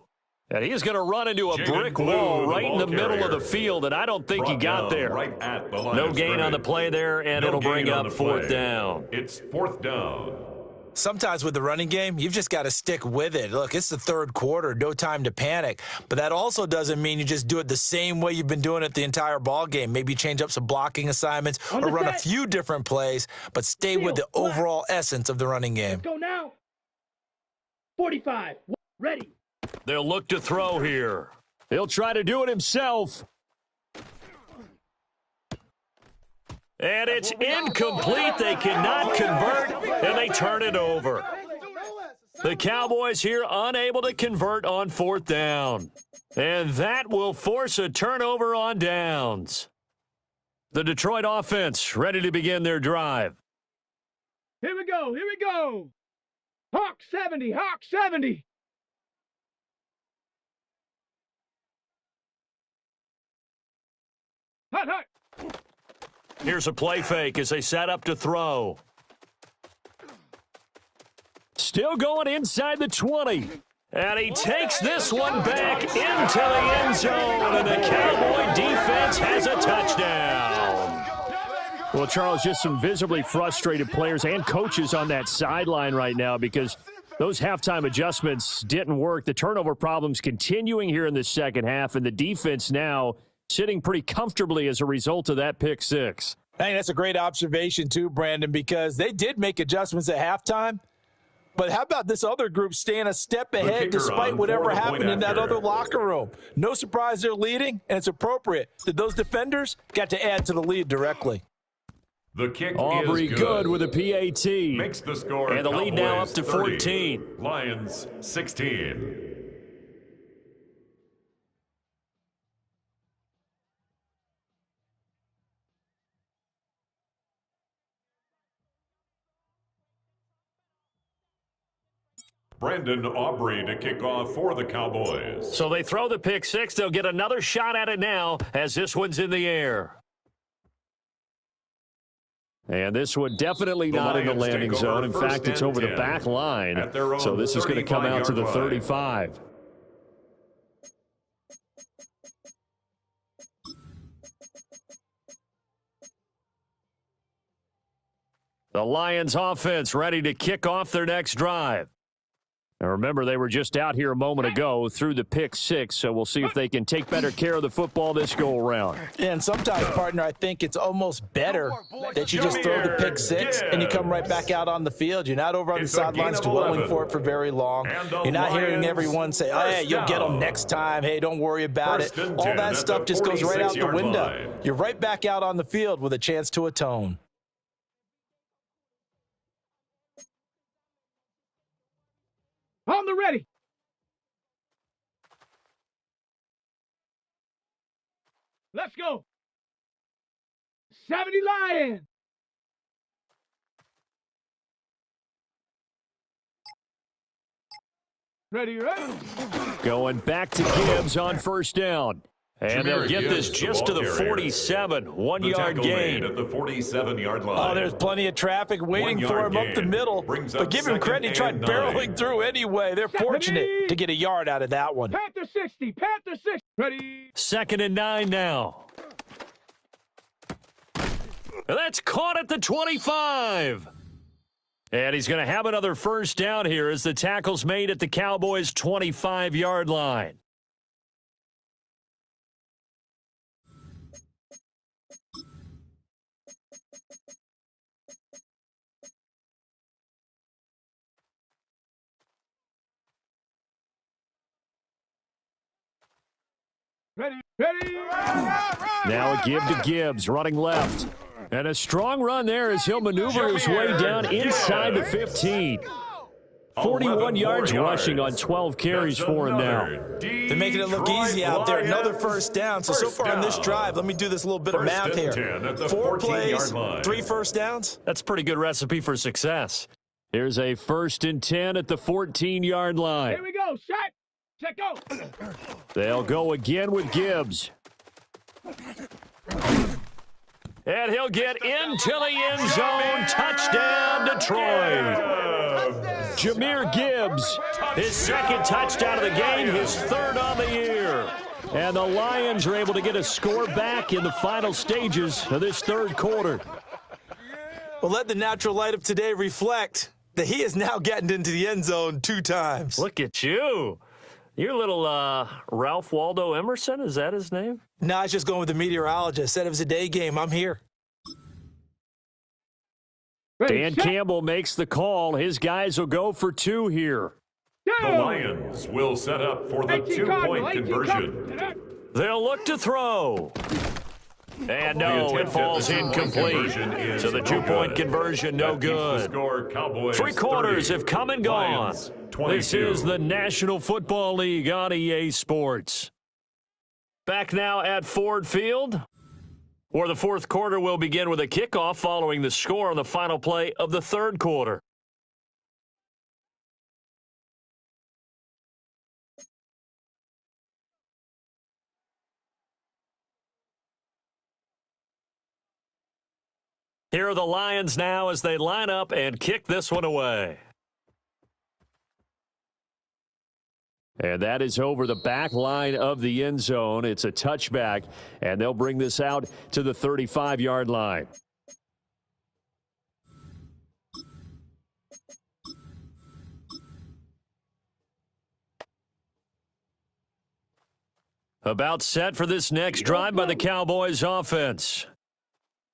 And he's going to run into a brick wall right in the middle of the field, and I don't think he got there. No gain on the play there, and it'll bring up fourth down. It's fourth down. Sometimes with the running game, you've just got to stick with it. Look, it's the third quarter, no time to panic. But that also doesn't mean you just do it the same way you've been doing it the entire ball game. Maybe change up some blocking assignments or run a few different plays, but stay with the overall essence of the running game. Let's go now. 45. Ready. They'll look to throw here. He'll try to do it himself. And it's incomplete. They cannot convert, and they turn it over. The Cowboys here unable to convert on fourth down. And that will force a turnover on downs. The Detroit offense ready to begin their drive. Here we go. Hawk 70. Hut. Here's a play fake as they set up to throw. Still going inside the 20. And he takes this one back into the end zone, and the Cowboy defense has a touchdown. Well, Charles, just some visibly frustrated players and coaches on that sideline right now because those halftime adjustments didn't work. The turnover problems continuing here in the second half, and the defense now sitting pretty comfortably as a result of that pick six. I think that's a great observation too, Brandon, because they did make adjustments at halftime. But how about this other group staying a step ahead despite whatever happened in that other locker room? No surprise they're leading, and it's appropriate that those defenders got to add to the lead directly. The kick Aubrey is good with a PAT. Makes the score. And the lead now up to 14. Lions 16. Brandon Aubrey to kick off for the Cowboys. So they throw the pick six. They'll get another shot at it now as this one's in the air. And this one definitely not in the landing zone. In fact, it's over the back line. So this is going to come out to the 35. The Lions offense ready to kick off their next drive. Now remember, they were just out here a moment ago through the pick six, so we'll see if they can take better care of the football this go-around. Yeah, and sometimes, partner, I think it's almost better that you just throw the pick six and you come right back out on the field. You're not over on the sidelines dwelling for it for very long. You're not hearing everyone say, oh, hey, you'll get them next time. Hey, don't worry about it. All that stuff just goes right out the window. You're right back out on the field with a chance to atone. On the ready. Let's go. 70 Lions. Ready, ready. Going back to Gibbs on first down. And they'll get this just to the 47, 1-yard gain. At the 47-yard line. Oh, there's plenty of traffic waiting for him up the middle. But give him credit, he tried barreling through anyway. They're fortunate to get a yard out of that one. Panther 60, Panther 60. Ready. 2nd and 9 now. That's caught at the 25. And he's going to have another first down here as the tackle's made at the Cowboys' 25-yard line. Ready, ready. Now a give to Gibbs, running left. And a strong run there as he'll maneuver his way down inside the 15. 41 yards rushing on 12 carries for him now. They're making it look easy out there. Another first down. So far on this drive, let me do this little bit of math here. 4 plays, 3 first downs. That's a pretty good recipe for success. Here's a 1st and 10 at the 14-yard line. Here we go. Shot. Check go. They'll go again with Gibbs. And he'll get into the end zone. Touchdown, Detroit. Jahmyr Gibbs, his 2nd touchdown of the game, his 3rd on the year. And the Lions are able to get a score back in the final stages of this 3rd quarter. Well, let the natural light of today reflect that he is now getting into the end zone 2 times. Look at you. You're a little Ralph Waldo Emerson, is that his name? No, I was just going with the meteorologist. Said it was a day game. I'm here. Dan Campbell makes the call. His guys will go for 2 here. The Lions will set up for the 2-point conversion. They'll look to throw. And no, it falls incomplete. So the 2-point conversion, no good. 3 quarters have come and gone. This is the National Football League on EA Sports. Back now at Ford Field, where the 4th quarter will begin with a kickoff following the score on the final play of the 3rd quarter. Here are the Lions now as they line up and kick this one away. And that is over the back line of the end zone. It's a touchback, and they'll bring this out to the 35-yard line. About set for this next drive by the Cowboys offense.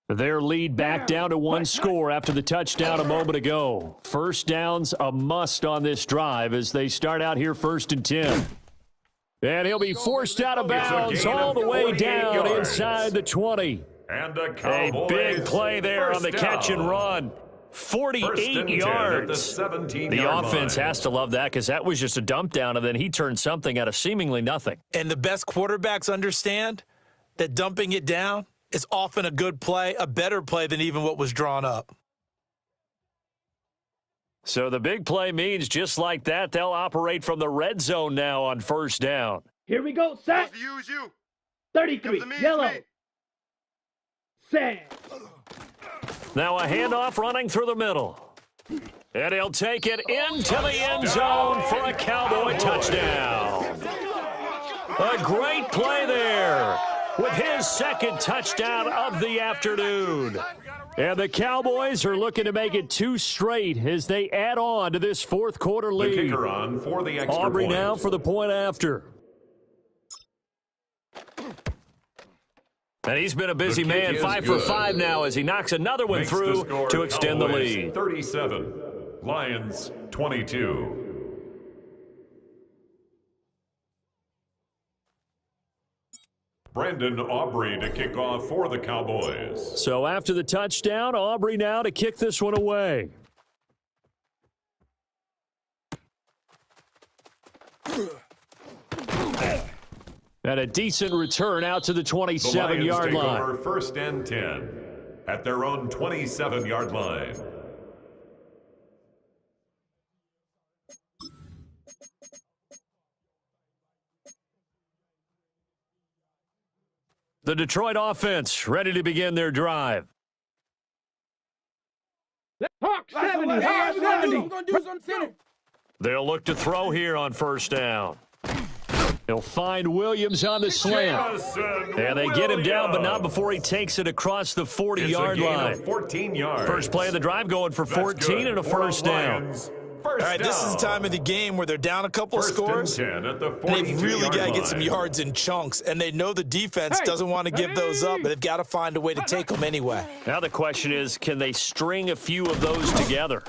Their lead back down to 1 score after the touchdown a moment ago. First downs a must on this drive as they start out here 1st and 10. And he'll be forced out of bounds all the way down inside the 20. And a big play there on the catch and run. 48 yards. The offense has to love that because that was just a dump down, and then he turned something out of seemingly nothing. And the best quarterbacks understand that dumping it down is often a good play, a better play than even what was drawn up. So the big play means just like that, they'll operate from the red zone now on 1st down. Here we go, set. 33, yellow. Set. Now a handoff running through the middle. And he'll take it into the end zone for a Cowboy touchdown. A great play there with his 2nd touchdown of the afternoon. And the Cowboys are looking to make it 2 straight as they add on to this fourth quarter lead. The kicker on for the extra Aubrey point. now for the point after. And he's been a busy man, 5 for 5 now as he knocks another one through to extend the lead. 37, Lions 22. Brandon Aubrey to kick off for the Cowboys. So after the touchdown, Aubrey now to kick this one away. And a decent return out to the 27-yard line. Over 1st and 10 at their own 27-yard line. The Detroit offense ready to begin their drive. Hawk 70, Hawk 70. They'll look to throw here on 1st down. He'll find Williams on the slant. And they get him down, but not before he takes it across the 40-yard line. 14 yards. First play of the drive going for 14 and a 1st down. All right, this is the time of the game where they're down a couple of scores, and they've really got to get some yards in chunks, and they know the defense doesn't want to give those up, but they've got to find a way to take them anyway. Now the question is, can they string a few of those together?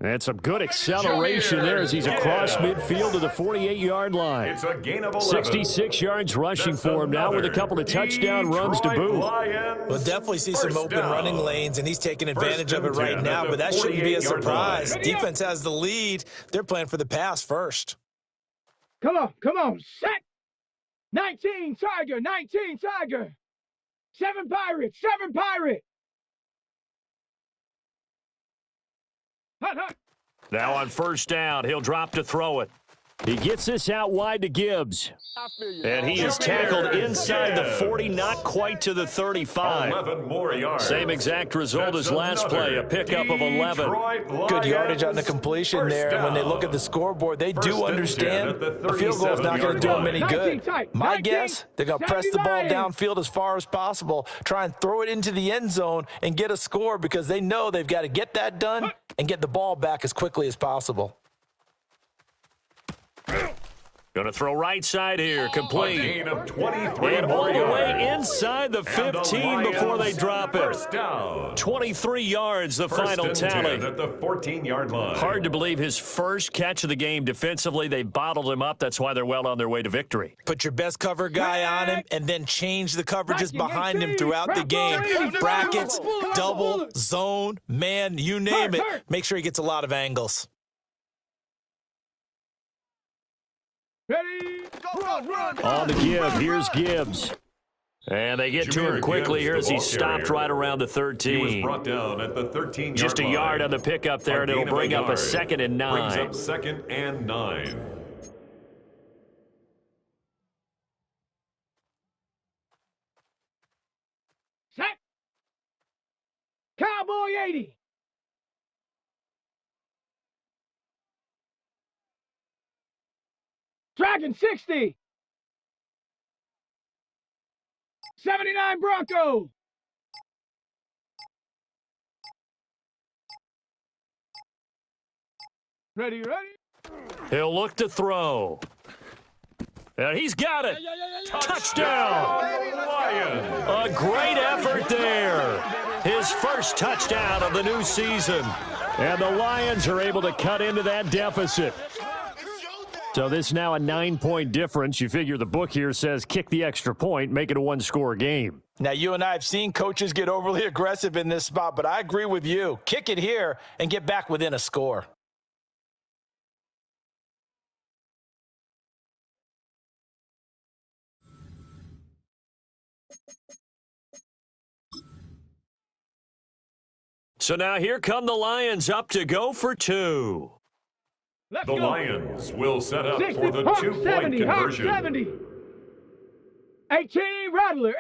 And some good acceleration there as he's across midfield to the 48-yard line. It's a gain of 11. 66 yards rushing for him now with a couple of touchdown runs to boot. We'll definitely see some open running lanes, and he's taking advantage of it right now, but that shouldn't be a surprise. Defense has the lead. They're playing for the pass first. Come on, set. 19, Tiger, 19, Tiger. 7 Pirate, 7 Pirate. Now on 1st down, he'll drop to throw it. He gets this out wide to Gibbs. And he is tackled inside the 40, not quite to the 35. 11 more yards. Same exact result as last play, a pickup of 11. Good yardage on the completion there. And when they look at the scoreboard, they do understand the field goal is not going to do them any good. My guess, they're going to press the ball downfield as far as possible, try and throw it into the end zone and get a score because they know they've got to get that done and get the ball back as quickly as possible. Going to throw right side here, complete. Gain of 23 And all the yards. way inside the 15 before they drop it. 1st down. 23 yards, the 1st final and tally. 10 at the 14-yard line. Hard to believe his first catch of the game defensively. They bottled him up. That's why they're well on their way to victory. Put your best cover guy on him and then change the coverages behind him throughout the game. Brackets, double, zone, man, you name it. Make sure he gets a lot of angles. Ready? Run. On the give, here's Gibbs. And they get to him quickly here as he stopped right around the 13. He was brought down at the 13-yard line. Just a yard on the pickup there, and it'll bring up a 2nd and 9. Brings up 2nd and 9. Set. Cowboy 80. Dragon 60. 79 Bronco. Ready? He'll look to throw. And he's got it. Touchdown. A great effort there. His first touchdown of the new season. And the Lions are able to cut into that deficit. So this is now a 9-point difference. You figure the book here says kick the extra point, make it a 1-score game. Now, you and I have seen coaches get overly aggressive in this spot, but I agree with you. Kick it here and get back within a score. So now here come the Lions up to go for 2. The Lions will set up 60, for the Hawk 2-point 70, conversion. Hawk 70. 18 Rattler.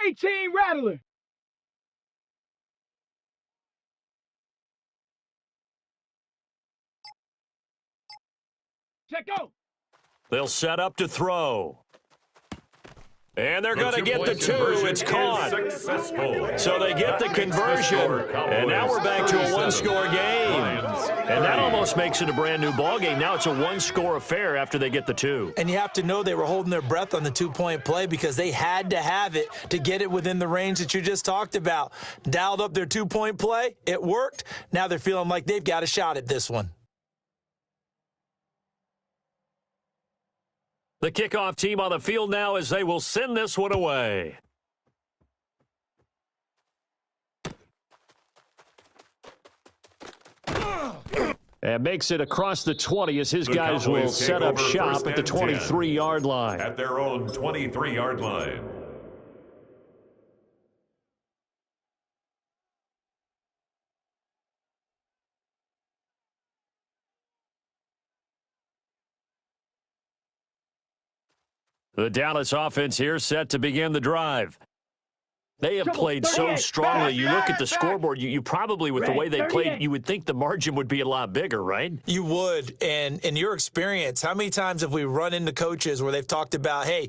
Check go. They'll set up to throw. And they're going to get the 2. It's caught. So they get the conversion. And now we're back to a one-score game. And that almost makes it a brand-new ball game. Now it's a one-score affair after they get the 2. And you have to know they were holding their breath on the 2-point play because they had to have it to get it within the range that you just talked about. Dialed up their 2-point play. It worked. Now they're feeling like they've got a shot at this one. The kickoff team on the field now as they will send this one away. And makes it across the 20 as his guys will set up shop at the 23-yard line. At their own 23-yard line. The Dallas offense here set to begin the drive. They have played so strongly. You look at the scoreboard, you probably, with the way they played, you would think the margin would be a lot bigger, right? You would. And in your experience, how many times have we run into coaches where they've talked about, hey,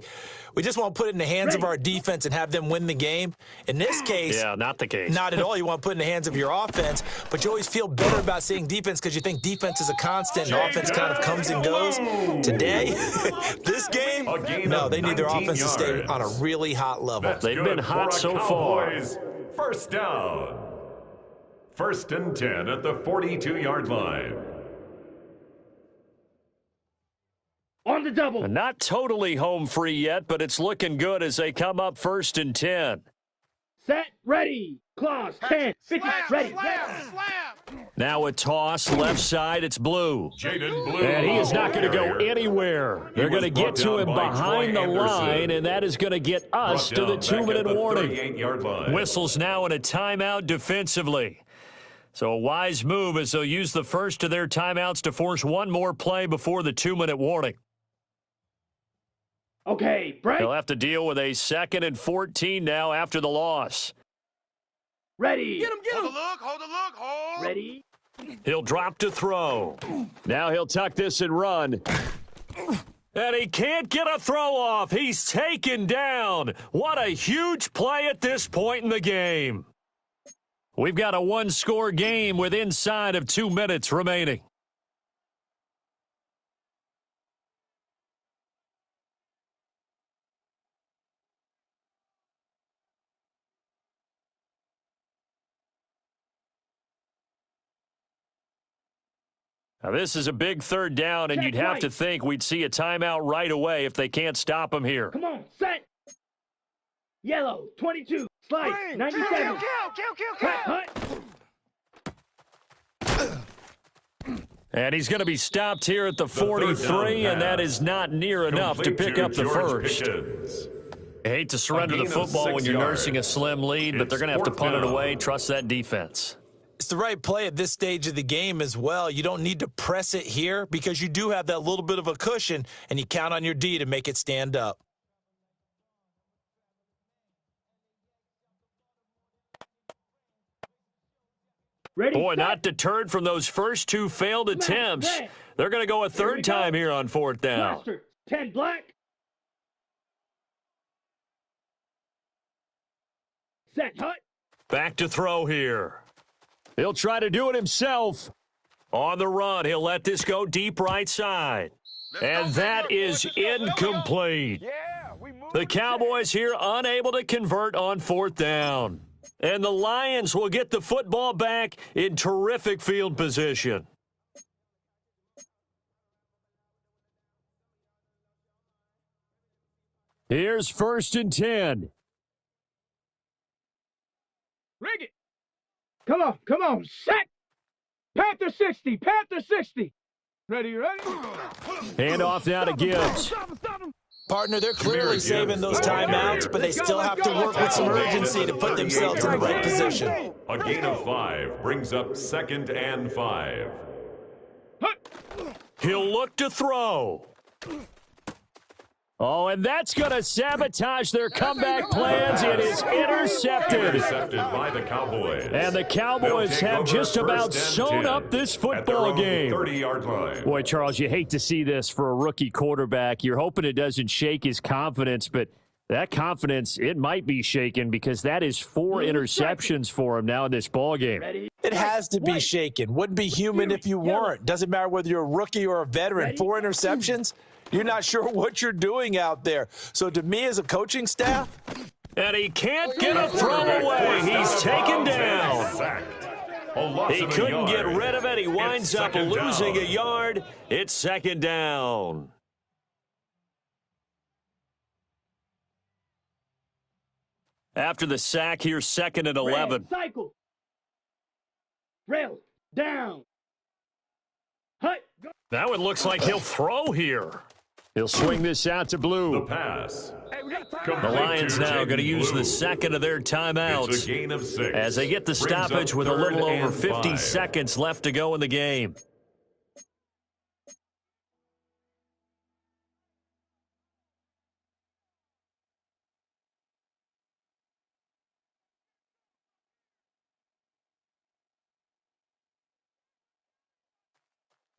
we just want to put it in the hands of our defense and have them win the game? In this case, yeah, not the case. Not at all. You want to put it in the hands of your offense, but you always feel better about seeing defense because you think defense is a constant and offense kind of comes and goes. Today, this game, no, they need their offense to stay on a really hot level. They've been hot so far. First down. 1st and 10 at the 42-yard line. On the double. Not totally home free yet, but it's looking good as they come up 1st and 10. Set, ready. Claws, 10, 50, ready. Now a toss, left side, it's Blue. Jaden Blue. And he is not going to go anywhere. They're going to get to him behind the line, and that is going to get us to the 2-minute warning. Whistles now in a timeout defensively. So a wise move as they'll use the first of their timeouts to force one more play before the 2-minute warning. Okay, break. He'll have to deal with a 2nd and 14 now after the loss. Ready. Get him. Hold the look. Hold. Ready. He'll drop to throw. Now he'll tuck this and run. And he can't get a throw off. He's taken down. What a huge play at this point in the game. We've got a one-score game with inside of 2 minutes remaining. Now, this is a big 3rd down, and you'd have to think we'd see a timeout right away if they can't stop him here. Come on, set. Yellow, 22, slide, 97. Cut. And he's going to be stopped here at the 43, and that is not near enough to pick up the first. I hate to surrender the football when you're nursing a slim lead, but they're going to have to punt it away. Trust that defense. It's the right play at this stage of the game as well. You don't need to press it here because you do have that little bit of a cushion, and you count on your D to make it stand up. Ready, Boy, set. not deterred from those first 2 failed attempts. They're going to go a 3rd time here on 4th down. Blaster, 10 black. Set, hut. Back to throw here. He'll try to do it himself. On the run, he'll let this go deep right side. And that is incomplete. The Cowboys here unable to convert on 4th down. And the Lions will get the football back in terrific field position. Here's 1st and 10. Rig it. Come on, set. Panther 60, Panther 60. Ready. Hand off now to Gibbs. Partner, they're clearly saving those timeouts, but they still have to work with some urgency to put themselves in the right position. A gain of 5 brings up 2nd and 5. He'll look to throw. Oh, and that's going to sabotage their comeback plans. It is intercepted. Intercepted by the Cowboys. And the Cowboys have just about sewn up this football game. 30-yard line. Boy, Charles, you hate to see this for a rookie quarterback. You're hoping it doesn't shake his confidence, but That confidence, it might be shaken because that is 4 interceptions for him now in this ballgame. It has to be shaken. Wouldn't be human if you weren't. Doesn't matter whether you're a rookie or a veteran. 4 interceptions, you're not sure what you're doing out there. So to me as a coaching staff. And he can't get a throw away. He's taken down. He couldn't get rid of it. He winds up losing a yard. It's second down. After the sack, here's second and 11. Cycle. Rail. Down. Hut. Now it looks like he'll throw here. He'll swing this out to Blue. The pass. The Lions now going to use the second of their timeouts It's a gain of 6. as they get the stoppage with a little over 50 seconds left to go in the game.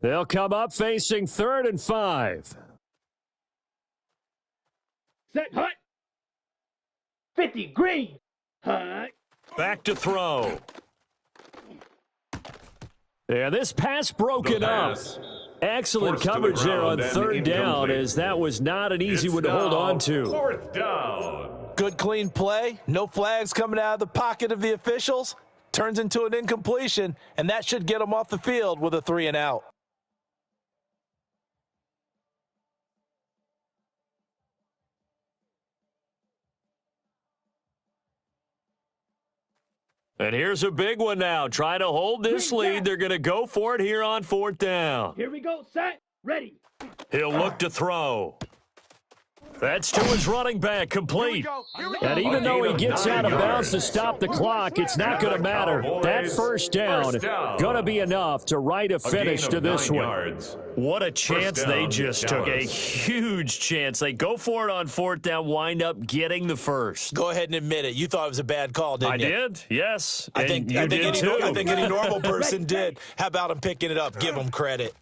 They'll come up facing 3rd and 5. Set. Hut. 50. Green. Hut. Back to throw. Yeah, this pass broken up. Excellent coverage there on 3rd down, as that was not an easy one to hold on to. 4th down. Good, clean play. No flags coming out of the pocket of the officials. Turns into an incompletion, and that should get them off the field with a 3 and out. And here's a big one now. Trying to hold this lead. They're going to go for it here on 4th down. Here we go. Set. Ready. He'll look to throw. That's to his running back, complete. And even though he gets out of bounds to stop the clock, it's not going to matter. That 1st down going to be enough to write a finish to this one. What a chance they just took. A huge chance. They go for it on 4th down, wind up getting the first. Go ahead and admit it. You thought it was a bad call, didn't you? I did, yes. I think any normal person did. How about him picking it up? Give him credit.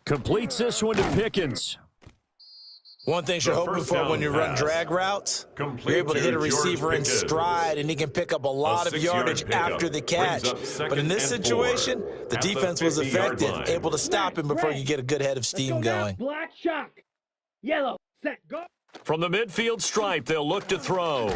Completes this one to Pickens. One thing you're hoping for when you run drag routes, you're able to hit a receiver in stride, and he can pick up a lot of yardage after the catch. But in this situation, the defense was effective, able to stop him before you get a good head of steam going. Black shock. Yellow. Set. Go. From the midfield stripe, they'll look to throw.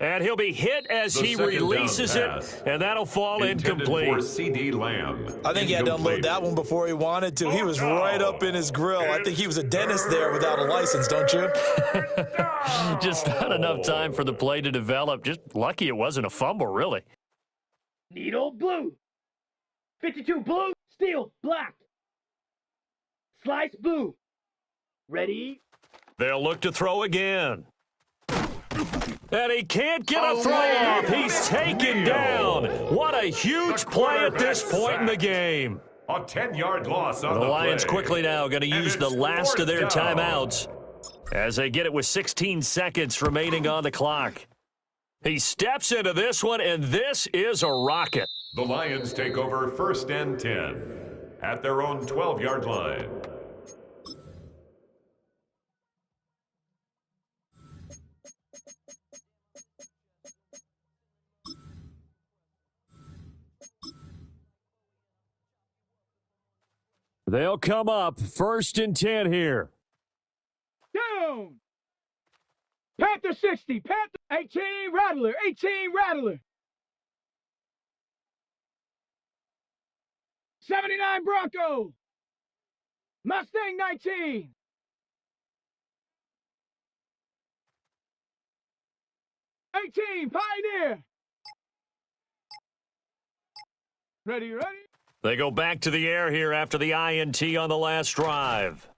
And he'll be hit as he releases it, and that'll fall incomplete. For CD Lamb. I think he had to unload that one before he wanted to. He was right up in his grill. I think he was a dentist there without a license, don't you? Just not enough time for the play to develop. Just lucky it wasn't a fumble, really. Needle blue. 52 blue. Steel black. Slice blue. Ready. They'll look to throw again. And he can't get a throw off. He's taken down. What a huge play at this point in the game. A 10-yard loss on the Lions play. quickly now going to use the last of their timeouts as they get it with 16 seconds remaining on the clock. He steps into this one, and this is a rocket. The Lions take over 1st and 10 at their own 12-yard line. They'll come up 1st and 10 here. Down. Panther 60. Panther 18 Rattler. 18 Rattler. 79 Bronco. Mustang 19. 18 Pioneer. Ready. They go back to the air here after the INT on the last drive.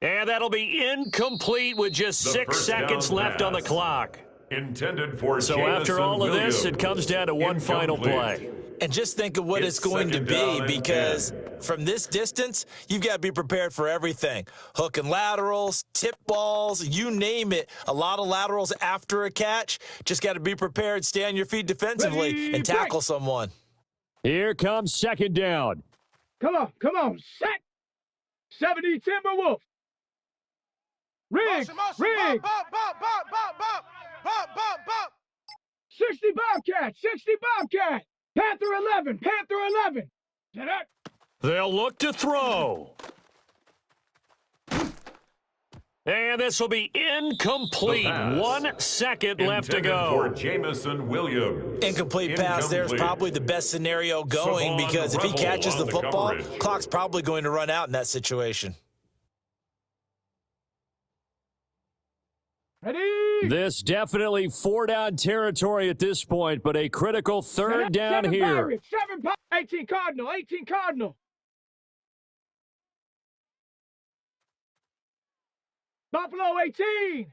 And that'll be incomplete with just 6 seconds left on the clock. Intended for so after all of this, it comes down to one final play. And just think of what it's going to be, because from this distance, you've got to be prepared for everything. Hook and laterals, tip balls, you name it. A lot of laterals after a catch. Just got to be prepared, stay on your feet defensively, and tackle someone. Here comes 2nd down. Come on. Set. 70 Timberwolf. Rig! Rig! Bump, bump, bump, bump, bump, bump, bump, bump. 60 Bobcat! 60 Bobcat! Panther 11! Panther 11! Get up! They'll look to throw. And this will be incomplete. 1 second left to go. For Jameson Williams. Incomplete pass there is probably the best scenario going because if he catches the football, clock's probably going to run out in that situation. Ready? This definitely 4-down territory at this point, but a critical third down seven here. Pirates, 18 Cardinal, 18 Cardinal. Buffalo 18.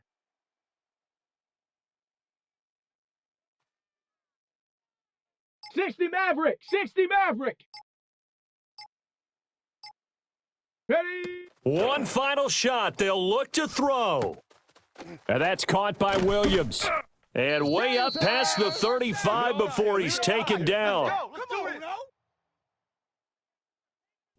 $60 Maverick, 60 Maverick. Ready? One final shot. They'll look to throw. And that's caught by Williams. And way up past the 35 before he's taken down. Let's do it.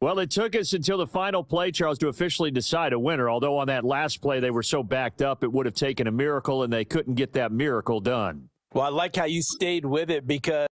Well, it took us until the final play, Charles, to officially decide a winner, although on that last play they were so backed up it would have taken a miracle, and they couldn't get that miracle done. Well, I like how you stayed with it because